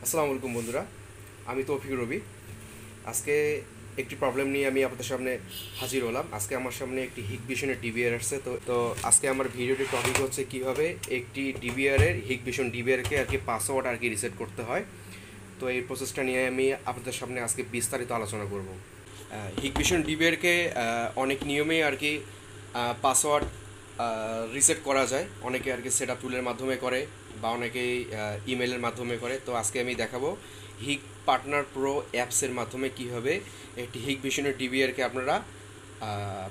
আসসালামু আলাইকুম বন্ধুরা, আমি তৌফিক রবি। আজকে একটি প্রবলেম নিয়ে আমি আপনাদের সামনে হাজির হলাম। আজকে আমার সামনে একটি হিগবিশনের ডিবিআর আসছে। তো আজকে আমার ভিডিওটির টপিক হচ্ছে কিভাবে একটি ডিবিআরের হিগবিশন ডিবিআরকে আর কি পাসওয়ার্ড আর কি রিসেট করতে হয়। তো এই প্রসেসটা নিয়ে আমি আপনাদের সামনে আজকে বিস্তারিত আলোচনা করব। হিগবিশন ডিবিআরকে অনেক নিয়মেই আর কি পাসওয়ার্ড রিসেট করা যায়। অনেকে আর কি সেট আপ টুলের মাধ্যমে করে বা অনেকেই ইমেলের মাধ্যমে করে। তো আজকে আমি দেখাবো হিগ পার্টনার প্রো অ্যাপসের মাধ্যমে কীভাবে একটি হিগবিশনের ডিবিআরকে আপনারা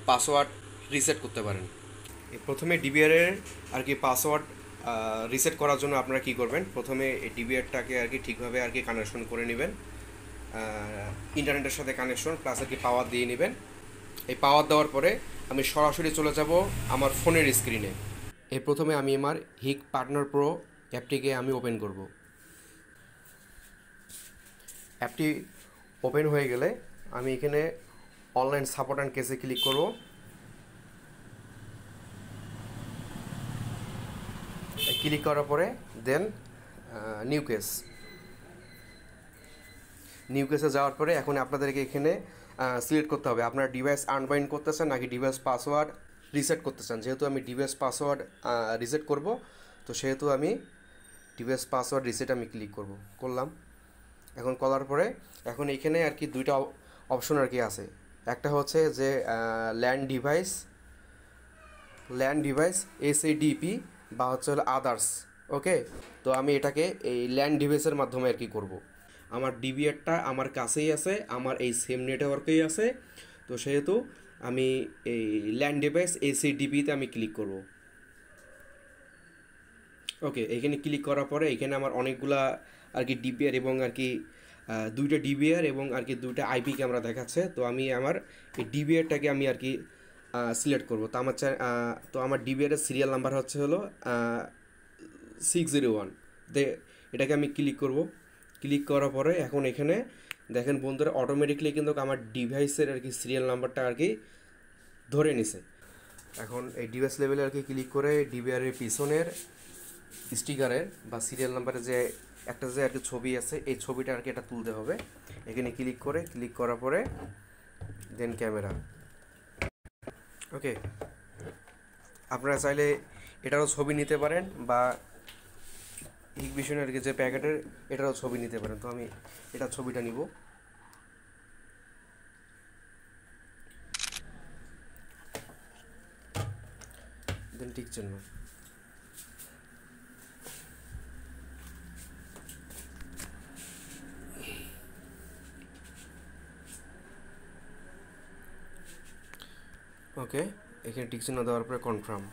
পাসওয়ার্ড রিসেট করতে পারেন। প্রথমে ডিবিআরের আর কি পাসওয়ার্ড রিসেট করার জন্য আপনারা কি করবেন, প্রথমে এই ডিবিআরটাকে আর কি ঠিকভাবে আর কি কানেকশন করে নেবেন। ইন্টারনেটের সাথে কানেকশন প্লাস আর কি পাওয়ার দিয়ে নেবেন। এই পাওয়ার দেওয়ার পরে আমি সরাসরি চলে যাব আমার ফোনের স্ক্রিনে। এর প্রথমে আমি আমার হিগ পার্টনার প্রো অ্যাপটিকে আমি ওপেন করব। অ্যাপটি ওপেন হয়ে গেলে আমি এখানে অনলাইন সাপোর্ট অ্যান্ড কেসে ক্লিক করব। ক্লিক করার পরে দেন নিউ কেস। নিউ কেসে যাওয়ার পরে এখন আপনাদেরকে এখানে সিলেক্ট করতে হবে আপনার ডিভাইস আনবাইন্ড করতে চান নাকি ডিভাইস পাসওয়ার্ড রিসেট করতে চান। যেহেতু আমি ডিভাইস পাসওয়ার্ড রিসেট করব, তো সেহেতু আমি ডিভাইস পাসওয়ার্ড রিসেট আমি ক্লিক করলাম। এখন করার পরে এখন এখানে আর কি দুইটা অপশন আর কি আছে। একটা হচ্ছে যে ল্যান্ড ডিভাইস এসএডিপি বা হচ্ছে হলো আদার্স। ওকে, তো আমি এটাকে এই ল্যান্ড ডিভাইসের মাধ্যমে আর কি করব। আমার ডিবিআরটা আমার কাছেই আছে, আমার এই সেম নেটওয়ার্কেই আছে। তো সেহেতু আমি এই ল্যান্ড ডিভাইস এসএডিপিতে আমি ক্লিক করব। ওকে, এখানে ক্লিক করার পরে এখানে আমার অনেকগুলা আর কি ডিবিআর এবং আর কি দুইটা ডিবিআর এবং আর কি দুইটা আইপি ক্যামেরা দেখাচ্ছে। তো আমি আমার এই ডিবিআরটাকে আমি আর কি সিলেক্ট করব। তো আমার ডিবিআরের সিরিয়াল নাম্বার হচ্ছে হলো 601। দে এটাকে আমি ক্লিক করব। ক্লিক করার পরে এখন এখানে দেখেন বন্ধুরা, অটোমেটিকলি কিন্তু আমার ডিভাইসের আর কি সিরিয়াল নাম্বারটা আর কি ধরে নিছে। এখন এই ডিভাইস লেভেলে আর কি ক্লিক করে ডিবিআরের পিছনের স্টিকারের বা সিরিয়াল নাম্বারের যে একটা যে আর কি ছবি আছে, এই ছবিটা আর কি এটা তুলতে হবে। এখানে ক্লিক করার পরে দেন ক্যামেরা। ওকে, আপনারা চাইলে এটারও ছবি নিতে পারেন বা হিগবিশনের আর কি যে প্যাকেটের এটারও ছবি নিতে পারেন। তো আমি এটা ছবিটা নিব। দেন ঠিক চিহ্ন। ওকে, এখানে টিক চিহ্ন দেওয়ার পরে কনফার্ম।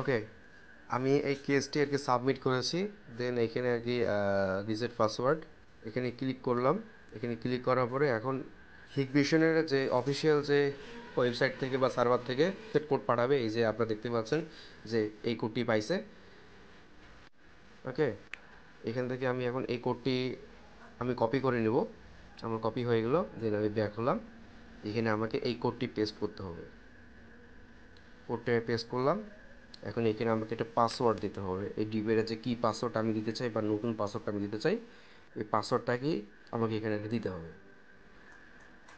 ওকে, আমি এই কেসটি আর কি সাবমিট করেছি। দেন এখানে আর কি রিসেট পাসওয়ার্ড এখানে ক্লিক করলাম। এখানে ক্লিক করার পরে এখন হিগভিশনের যে অফিসিয়াল যে ওয়েবসাইট থেকে বা সার্ভার থেকে সেট কোড পাঠাবে। এই যে আপনারা দেখতে পাচ্ছেন যে এই কোডটি পাইছে। ওকে, এখান থেকে আমি এখন এই কোডটি আমি কপি করে নেব। আমার কপি হয়ে গেল। দেন আমি ব্যাক হলাম। এখানে আমাকে এই কোডটি পেস্ট করতে হবে। কোডটা পেস্ট করলাম। এখন এখানে আমাকে একটা পাসওয়ার্ড দিতে হবে। এই ডিবিআর যে কী পাসওয়ার্ড আমি দিতে চাই বা নতুন পাসওয়ার্ডটা আমি দিতে চাই, এই পাসওয়ার্ডটাকেই আমাকে এখানে দিতে হবে।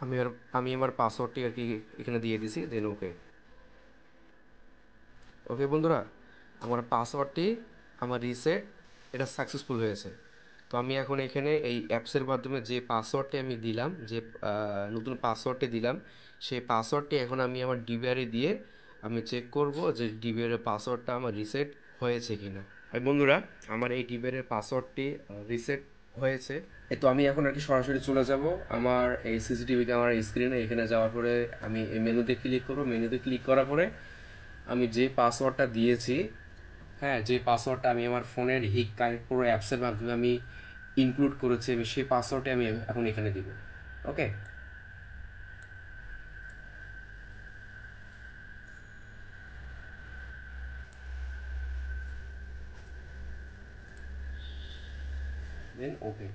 আমি আর আমি আমার পাসওয়ার্ডটি আর কি এখানে দিয়ে দিছি। দেন ওকে। ওকে বন্ধুরা, আমার পাসওয়ার্ডটি আমার রিসেট এটা সাকসেসফুল হয়েছে। তো আমি এখন এখানে এই অ্যাপসের মাধ্যমে যে পাসওয়ার্ডটি আমি দিলাম, যে নতুন পাসওয়ার্ডটি দিলাম, সেই পাসওয়ার্ডটি এখন আমি আমার ডিবিআরে দিয়ে আমি চেক করব যে ডিবিআরের পাসওয়ার্ডটা আমার রিসেট হয়েছে কি না। আর বন্ধুরা, আমার এই ডিবিআরের পাসওয়ার্ডটি রিসেট হয়েছে। তো আমি এখন আর কি সরাসরি চলে যাব আমার এই সিসিটিভি ক্যামেরার স্ক্রিনে। এখানে যাওয়ার পরে আমি এই মেনুতে ক্লিক করব। মেনুতে ক্লিক করার পরে আমি যে পাসওয়ার্ডটা দিয়েছি, হ্যাঁ, যে পাসওয়ার্ডটা আমি আমার ফোনের হিগ কানেক্ট প্রো অ্যাপসের মাধ্যমে আমি ইনক্লুড করেছি, আমি সেই পাসওয়ার্ডটা আমি এখন এখানে দিব। ওকে, দেন ওকে।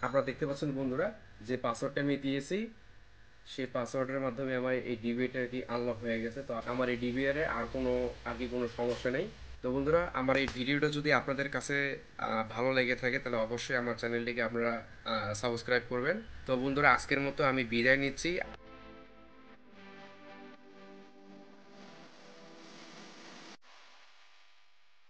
আপনারা দেখতে পাচ্ছেন বন্ধুরা, যে পাসওয়ার্ডটা আমি দিয়েছি সেই পাসওয়ার্ডের মাধ্যমে আমার এই ডিবিআইটা আর কি আনলক হয়ে গেছে। তো আমার এই ডিবিআরে আর কোনো সমস্যা নেই। তো বন্ধুরা, আমার এই ভিডিওটা যদি আপনাদের কাছে ভালো লেগে থাকে তাহলে অবশ্যই আমার চ্যানেলটিকে আপনারা সাবস্ক্রাইব করবেন। তো বন্ধুরা, আজকের মতো আমি বিদায় নিচ্ছি।